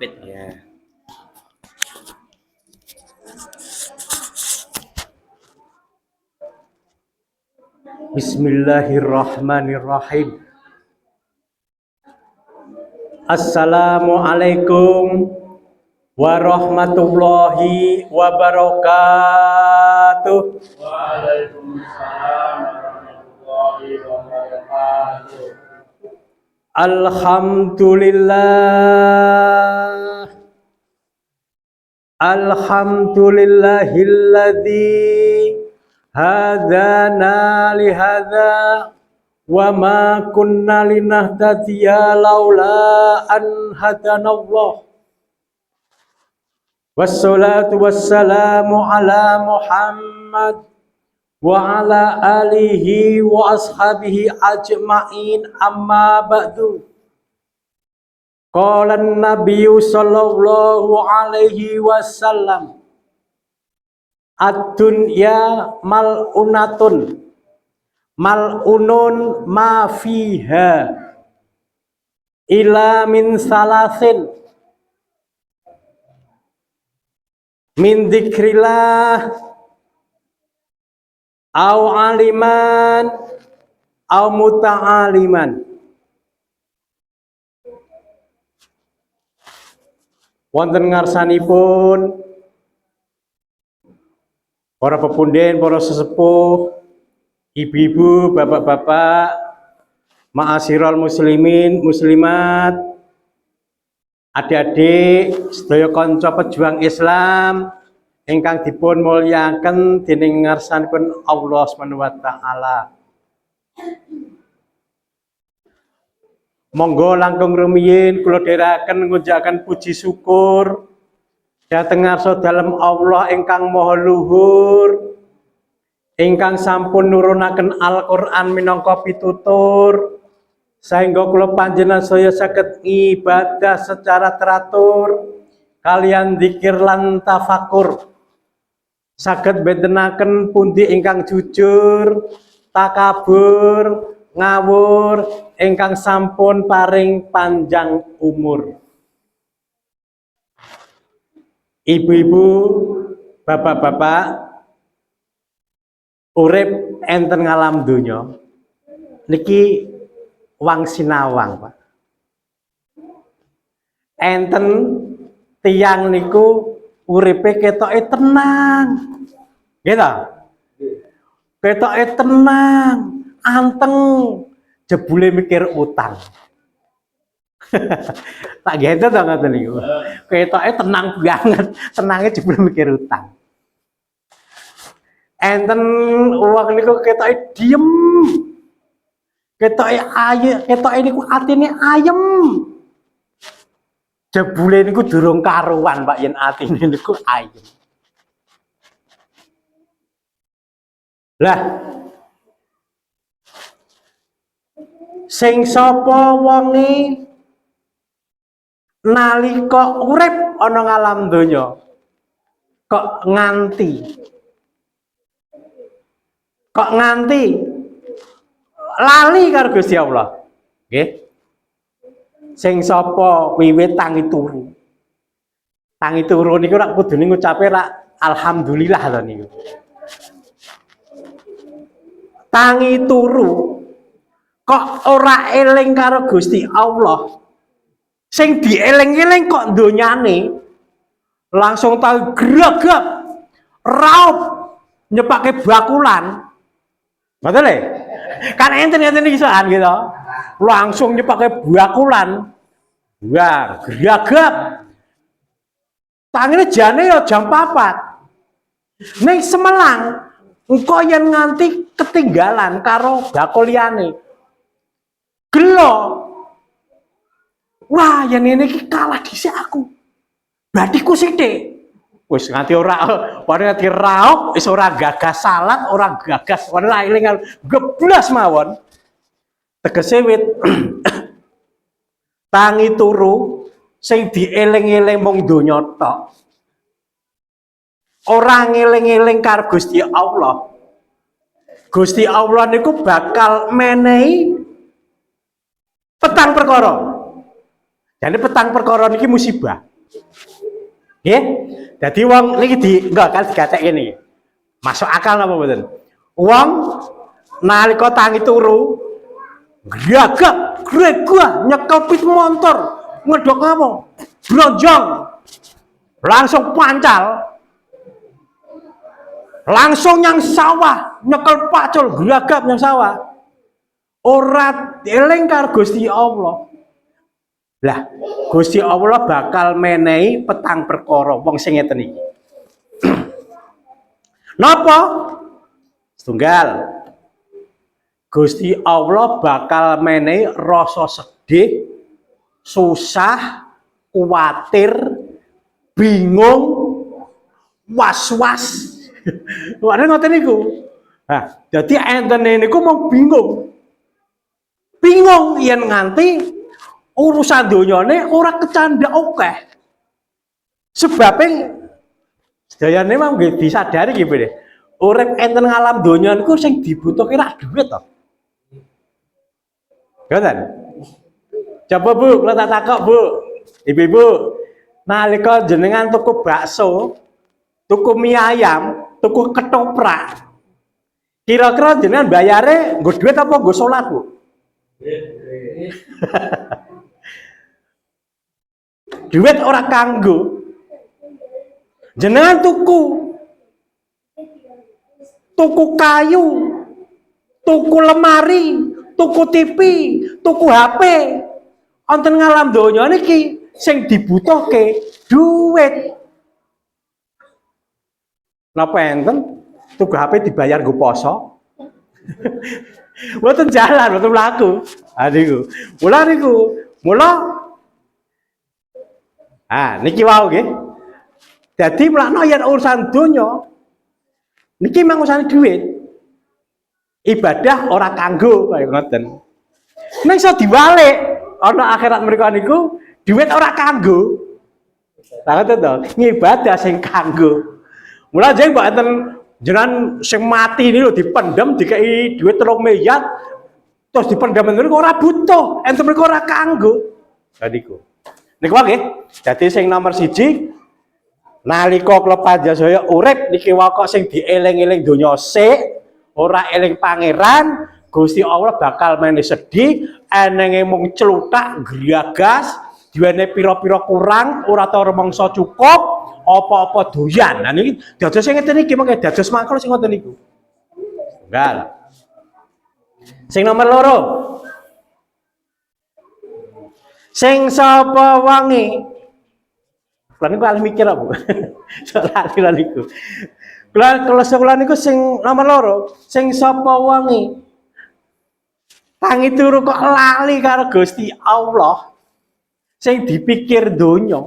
Jepit ya. Bismillahirrahmanirrahim. Assalamualaikum warahmatullahi wabarakatuh. Waalaikumsalam warahmatullahi wabarakatuh. Alhamdulillah. Alhamdulillahilladzi hadana lihadza wa ma kunna linahtadiya laula an hadanallah. Wassalatu wassalamu ala Muhammad wa ala alihi wa ashabihi ajma'in, amma ba'du. Qala an-nabiyyu sallallahu alaihi wasallam, ad-dunya mal'unatun mal'unun ma fiha ila min salasin min dzikrillah au aliman au muta'aliman. Wonten ngarsanipun para pepunden, para sesepuh, ibu-ibu, bapak-bapak, ma'asyiral muslimin, muslimat, adik-adik, sedaya kanca pejuang Islam ingkang dipun mulyakaken dening ngarsanipun Allah Subhanahu wa taala. Monggo langkung rumiyin kula dherekaken ngujaken puji syukur dhateng ngarsa dalem Allah ingkang maha luhur, ingkang sampun nurunaken Al-Qur'an minangka pitutur sehingga kula panjenengan saya saged ibadah secara teratur kalian dzikir lan tafakur, saged betenaken pundi ingkang jujur, takabur, ngawur, ingkang sampun paring panjang umur. Ibu-ibu, bapak-bapak, urip enten ngalam donya niki wang sinawang, Pak. Enten tiyang niku uripe ketoke tenang. Gitu. Ketoke tenang, anteng, jebule mikir utang. Tak gitu to ngoten niku. Ketoke tenang banget, tenange jebule mikir utang. Enten wong niku ketoke diem. Ketoke ayu, ketoke niku atine ayem. Jebule niku durung karuan, Pak, yen atine niku ayem. Lah, sing sapa wonge nalika urip ana ngalam donya kok nganti lali karo Gusti Allah, nggih. Sing sapa wiwit tangi turu. Tangi turu niku rak kudune ngucape rak alhamdulillah to niku. Tangi turu kok ora eling karo Gusti Allah, sing dieling-eling kok donyane, langsung tahu gregep raup nyepake bakulan. Betul ya? Kan enten iki soal gitu. Langsung nyepake bakulan. Wah, gregep. Tangine jane ya jam 4. Ning Semelang engko yen nganti ketinggalan karo bakul liyane. Gelo. Wah, yen ngene iki kalah dhisik aku. Batiku sithik. Wis nganti ora nganti raup, wis ora gagas salat, ora gagas ora eling geblas mawon. Tegese wit tangi turu sing dieling-eling mung donya tok. Ora ngeling-eling karo Gusti Allah. Gusti Allah niku bakal menehi petang perkara. Jadi petang perkara niki musibah. Nggih. Dadi wong niki enggak kan digatek ini. Masuk akal napa mboten? Wong nalika tangi turu gagap gregah nyekel pit motor ngedok apa? Blonjong. Langsung pancal. Langsung yang sawah nyekel pacul gagap yang sawah. Ora eling karo Gusti Allah. Lah, Gusti Allah bakal menehi petang perkara wong sing ngeten iki. Napa? Setunggal. Gusti Allah bakal menehi rasa sedih, susah, kuatir, bingung, was-was. Wae ngoten niku. Nah, dadi enten niku mau bingung. Bingung yen nganti urusan donyane ora kecanda akeh. Sebabe sedayane mah nggih disadari nggih deh. Urip enten alam donya niku sing dibutuhke ra dhuwit to. Ngoten. Coba Bu, kula tak takok Bu. Ibu-ibu, nalika jenengan tuku bakso, tuku mie ayam, tuku ketoprak. Kira-kira jenengan bayare nggo dhuwit apa nggo salat, Bu? Duit ora kanggo. Jenengan tuku kayu, tuku lemari, tuku TV, tuku HP. Wonten ngalam donya niki sing dibutuhke duit. Napa enten tuku HP dibayar nggo poso? Mboten jalan, mboten mlaku. Niku. Mula niki wau nggih. Dadi mlakno yen urusan donya niki mang urusan duit. Ibadah ora kanggo kaya ngoten. Nek iso diwalik ana akhirat mriku niku duit ora kanggo. Lah ngoten to, ngibadah sing kanggo. Mula jeng mbok enten jenengan sing mati niku dipendem dikei duit 3 miliar terus dipendem niku ora butuh, enten mriku ora kanggo. Lah niku. Niku wae nggih. Dadi sing nomor 1 nalika kula panjenengan urip niki wae kok sing dieling-eling donya sik, ora eling pangeran, Gusti Allah bakal mene sedih, enenge mung cluthak gragas, duwene pira-pira kurang, ora tau remangsa cukup, apa-apa doyan. Nah niki dados sing ngeten iki mengke dados mangkel sing ngoten niku. Tunggal. Sing nomor 2. Sing sapa wangi? Kula niku alih mikir apa, Bu? Soal niku. Kula sekolah niku sing nomor 2, sing sapa wangi? Tangi turu kok lali karo Gusti Allah. Sing dipikir donya.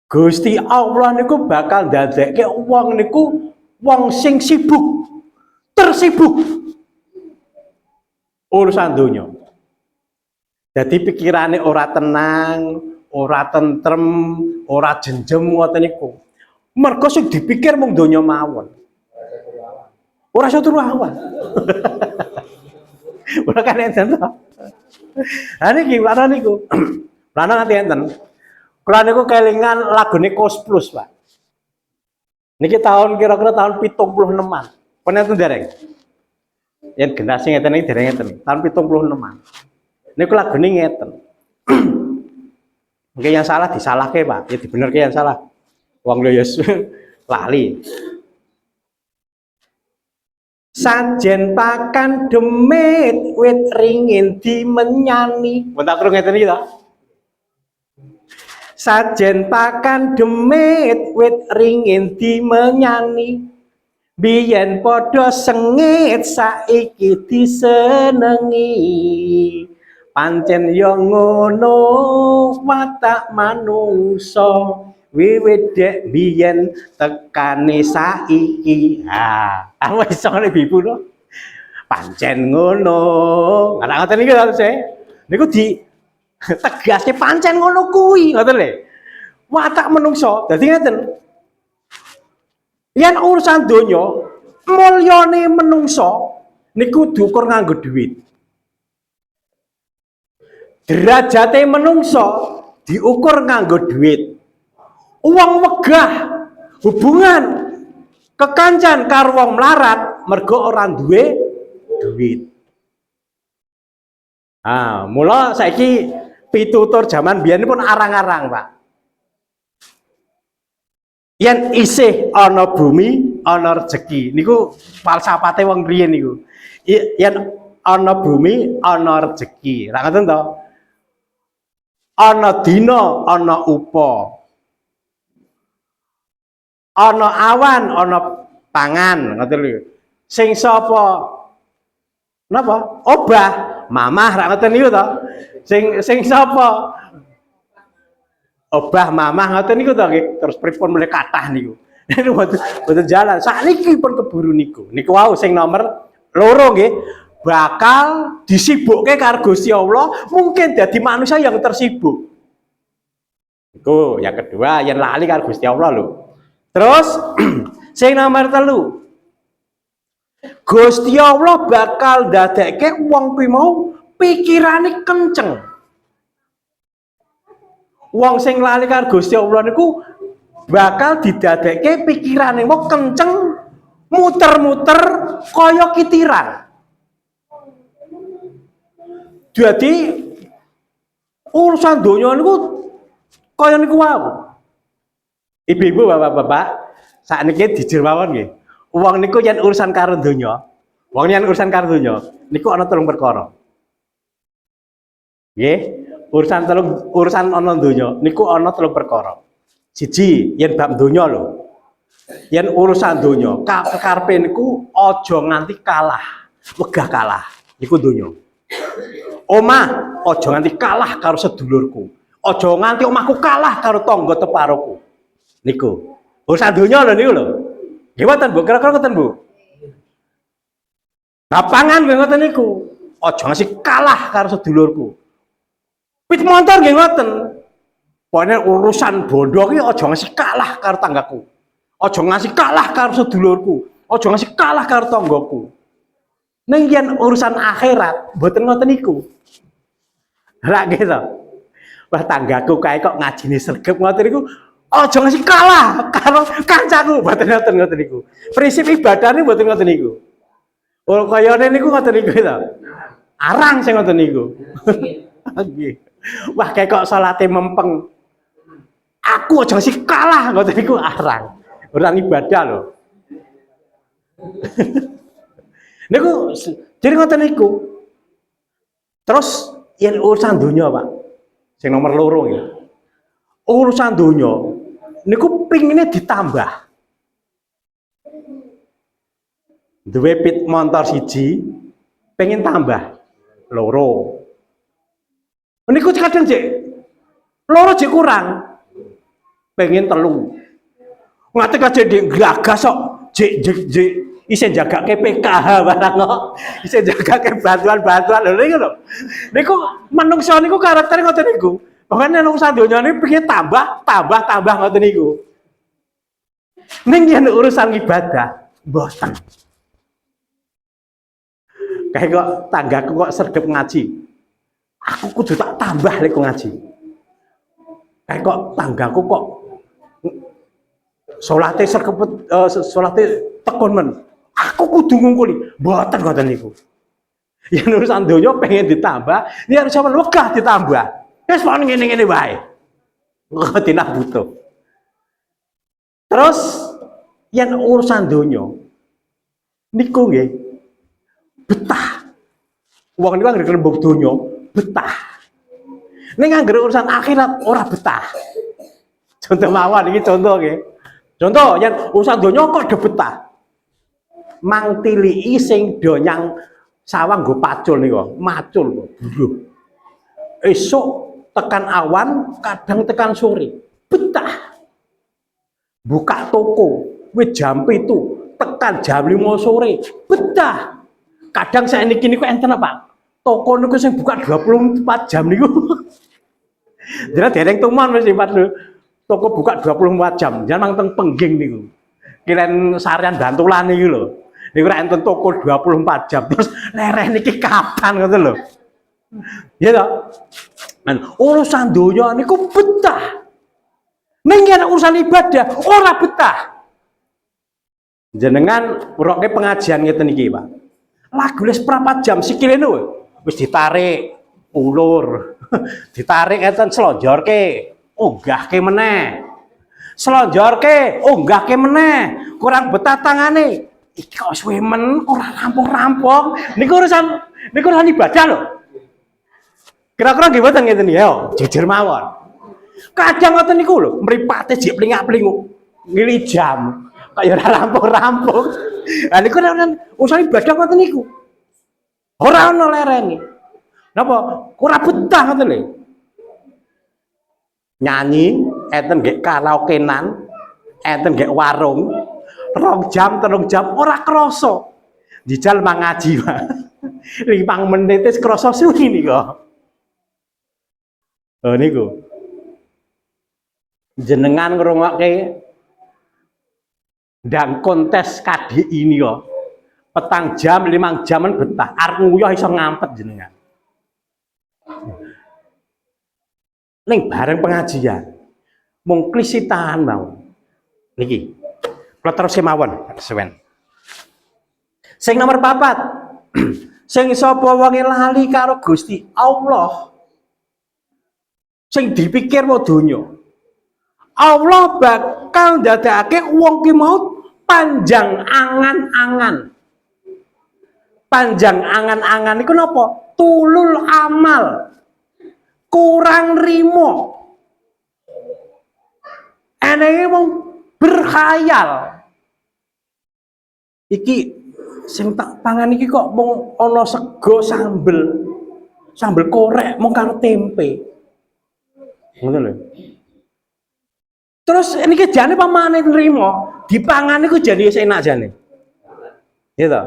Gusti Allah niku bakal ndadekke wong niku wong sing sibuk, tersibuk urusan donya. Jadi pikirane ora tenang, ora tentrem, ora jenjem ngoten niku. Mergo sing dipikir mung donya mawon. Ora iso turu awan. Ora kan enten to. Ha niki ana niku. Lan nganti enten. Kula niku kelingan lagune Kos Plus, Pak. Niki tahun kira-kira tahun 76-an. Penenten dereng. Yen generasi ngeten iki dereng ngeten. Tahun 76-an. Niku lagune ngeten. Mungkin yang salah disalahke, Pak. Ya dibenerke yang salah. Wong lho ya lali. Sajen pakan demit wit ringin dimenyani. Mun tak krungu ngeten iki to. Sajen pakan demit wit ringin dimenyani. Biyen padha sengit saiki disenengi. Pancen yo ngono watak manungsa. Wiwit dek biyen tekane saiki. Apa iso ngene Ibu to? Pancen ngono. Ana ngoten iki lho saya. Niku di tegaske pancen ngono kuwi, ngoten lho. Watak menungso. Dadi ngeten. Yen urusan donya, mulyane menungso niku diukur nganggo dhuwit. Derajate menungso diukur nganggo duit. Uang wegah hubungan kekancan karo wong melarat mergo ora duwe duit. Mula saiki pitutur zaman biyen pun arang-arang, Pak. Yen isih ana bumi, ana rezeki. Niku falsafate wong riyen niku. Yen ana bumi, ana rezeki. Ra ngoten to? Ana dina, ana upa. Ana awan, ana pangan, ngoten lho. Sing sapa? Napa? Obah, mamah ra ngoten niku to. Sing sapa? Obah mamah ngoten niku to nggih. Terus pripun mulai kathah niku. Niku mboten jalan. Sakniki pun keburu niku. Niku wau sing nomor 2 nggih. Bakal disibukke karo Gusti Allah, mungkin dadi manusia yang tersibuk. Iku yang kedua, yang lali karo Gusti Allah lho. Terus sing nomor 3. Gusti Allah bakal dadekke wong kuwi mau pikirane kenceng. Wong sing lali karo Gusti Allah niku bakal didadekke pikirane mau kenceng, muter-muter kaya kitiran. Jadi urusan donya niku kaya niku wae. Ibu-ibu, bapak-bapak, sakniki dijur mawon nggih. Wong niku yen urusan karo donya, niku ana 3 perkara. Nggih, urusan ana donya niku ana 3 perkara. Siji, yen bab donya lho. Yen urusan donya, karepe niku aja nganti kalah, wegah kalah. Niku donya. Omah, aja nganti kalah karo sedulurku. Aja nganti omahku kalah karo tangga teparoku. Niku. Urusan donya lho niku lho. Nggih mboten Bu, kira-kira ngoten Bu. Lapangan nggih ngoten niku. Aja ngasih kalah karo sedulurku. Pit motor nggih ngoten. Pokoknya urusan bondo ki aja ngasih kalah karo tanggaku. Aja ngasih kalah karo sedulurku. Aja ngasih kalah karo tanggaku. Ning yen urusan akhirat mboten ngoten niku. Lah nggih to. Wah tanggaku kae kok ngajine sregep ngoten niku. Aja ngasih kalah karo kancaku, mboten ngoten niku. Prinsip ibadahne mboten ngoten niku. Oh kayane niku ngoten niku to. Arang sing ngoten niku. Nggih. Wah kayak kok salate mempeng. Aku aja ngasih kalah ngoten niku arang. Urusan ibadah lho. Niku jadi ngoten niku. Terus yen urusan donya, Pak. Sing nomor 2 nggih. Urusan donya niku pingine ditambah. Duwe pit motor siji, pengen tambah 2. Niku kadang cek 2 cek kurang. Pengen 3. Ngate kaje ndek gagas kok jek isih jagake PKH barang kok. Isih jagake bantuan-bantuan lho niku lho. Niku menungso niku karaktere ngoten niku. Pokoknya nang sadonya ini pengen tambah ngoten niku. Ning yen urusan ibadah, mboten. Kayak kok tanggaku kok sregep ngaji. Aku kudu tak tambah lek ngaji. Kayak kok tanggaku kok salate sregep salate tekun men. Aku kudu ngungkuli, mboten ngoten niku. Yen urusan donya pengen ditambah, yen sampean wegah ditambah. Wis pon ngene-ngene wae. Kok tinah butuh. Terus yen urusan donya niku nggih betah. Wong niku anggere rembug donya betah. Ning anggere urusan akhirat ora betah. Contoh mawon iki contoh nggih. Contoh yen urusan donya kok do betah. Mang tiliki sing do nyang sawang nggo pacul niku, macul buruh. Esuk tekan awan, kadang tekan sore. Betah. Buka toko, wis jam 7, tekan jam 5 sore. Betah. Kadang saya niki niku enten apa? Toko niku sing buka 24 jam niku. Jadi dereng tuman wis lipat lho. Toko buka 24 jam, jangan teng pengging niku. Kilen sarian bantulan niku lho. Niku ra enten toko 24 jam. Terus lereh niki kapan ngoten lho. Ya toh? Urusan donya niku betah. Ning yen urusan ibadah ora betah. Jenengan uroke pengajian ngeten iki, Pak. Lagu les prapat jam sikile niku wis ditarik ulur. Ditarik ngeten slonjorke, unggahke meneh. Slonjorke, unggahke meneh. Kurang betah tangane. Iki kok suwe men ora rampung-rampung. Niku urusan ibadah lho. Kira-kira nggih mboten ngeten ya, jujur mawon. Kadang ngoten niku lho, mripate jek plingak-plinguk. Ngili jam. Kok ya ora rampung-rampung. Lah niku urusan ibadah ngoten niku. Ora ono lereni. Napa? Ora betah ngoten lho. Nyanyi enten nggih karaokenan, enten nggih warung. 2 jam, 3 jam ora krasa. Dijal mangaji, Pak. 5 menit wis krasa suwi niku. Oh niku. Jenengan ngrungokke ndang kontes KDI ini kok. 4 jam, 5 jaman betah. Arep nguyuh iso ngampet jenengan. Ning bareng pengajian. Mung klisitan mau. Niki. Kula terus mawon, sewen. Sing nomor 4. Sing sapa wonge lali karo Gusti Allah. Sing dipikir wae donya. Allah bakal ndadekake wong ki mau panjang angan-angan. Panjang angan-angan iku napa? Tulul amal. Kurang rimo. Enenge wong berkhayal. Iki sing tak pangan iki kok mung ana sego sambel. Sambel korek mung karo tempe. Ngono lho. Terus niki jane pamane nrimo, dipangan niku jane wis enak jane. Gitu.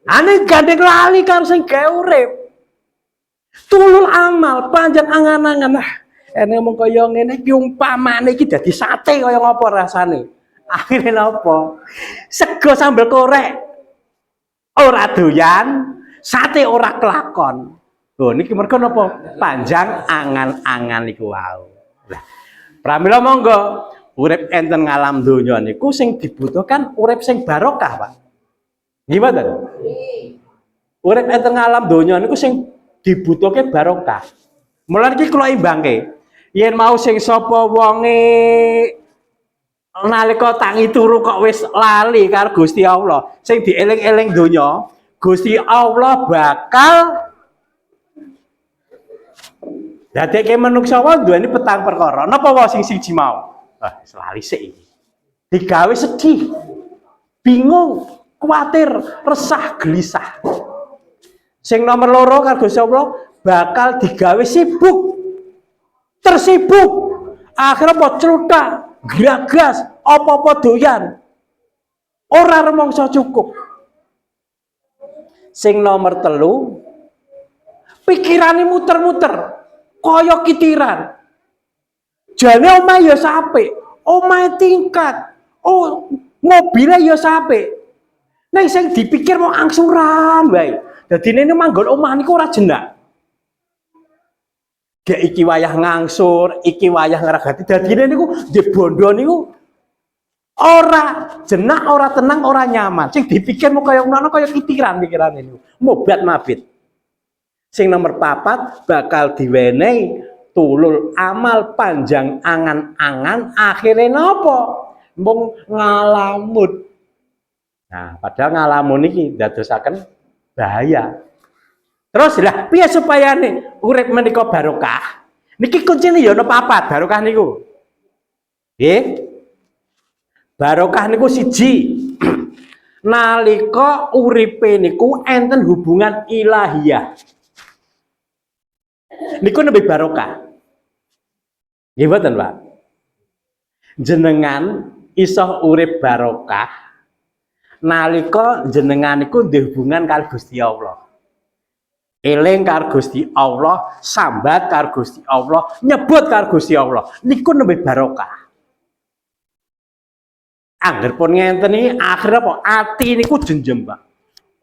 Ane gandeng lali karo sing gawe urip. Tulul amal, panjang angan-angan. Nah, ene mung kaya ngene iki umpamane iki dadi sate kaya ngapa rasane. Akhire napa? Sego sambel korek ora doyan, sate ora kelakon. Lho niki mergo napa? Panjang angan-angan niku wau. Lah, pramila monggo urip enten ngalam donya niku sing dibutuhkan urip sing barokah, Pak. Nggih mboten? Urip enten ngalam donya niku sing dibutuhke barokah. Mulane iki kula imbangke. Yen mau sing sapa wonge nalika tangi turu kok wis lali karo Gusti Allah, sing dieling-eling donya, Gusti Allah bakal dadekke manungsa wae duweni petang perkara. Napa wae sing siji mau? Ah, wis lali sik iki. Digawe sedih, bingung, kuatir, resah, gelisah. Sing nomor 2 karo Gusti Allah bakal digawe sibuk. Tersibuk. Akhirnya apa celutak, geragas, apa-apa doyan. Ora rumangsa cukup. Sing nomor 3 pikirane muter-muter kaya kitiran. Jane omahe ya sapik, omahe tingkat, mobile ya sapik. Nek sing dipikir mau angsuran wae. Dadine manggon omah niku ora jenak. Gek iki wayah ngangsur, iki wayah ngragati. Dadine niku nggih bondo niku ora jenak, ora tenang, ora nyaman. Sing dipikir mau kaya ngono kaya kitiran pikirane niku. Mobat mabit. Sing nomor 4 bakal diwenehi tulul amal panjang angan-angan akhirnya napa? Mung ngalamun. Nah, padahal ngalamun iki ndadosaken bahaya. Terus lah piye supaya nih urip menika barokah? Niki kuncine ya ana 4 barokah niku. Nggih. Barokah niku siji. Nalika uripe niku enten hubungan ilahiyah. Niku lebih barokah. Nggih mboten, Pak? Jenengan iso urip barokah nalika jenengan niku ndek hubungan karo Gusti Allah. Eling karo Gusti Allah, sambat karo Gusti Allah, nyebut karo Gusti Allah. Niku lebih barokah. Angger pun ngenten iki akhire apa? Ati niku jenjem, Pak.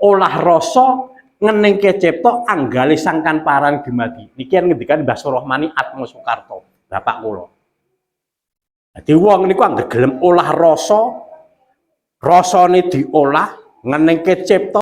Olah rasa ngeningke cipta anggale sangkan paran dumadi. Niki ngendikan Mbah Surahmani Atmo Soekarto, bapak kula. Dadi wong niku anggere gelem olah rasa, rasane diolah, ngeningke cipta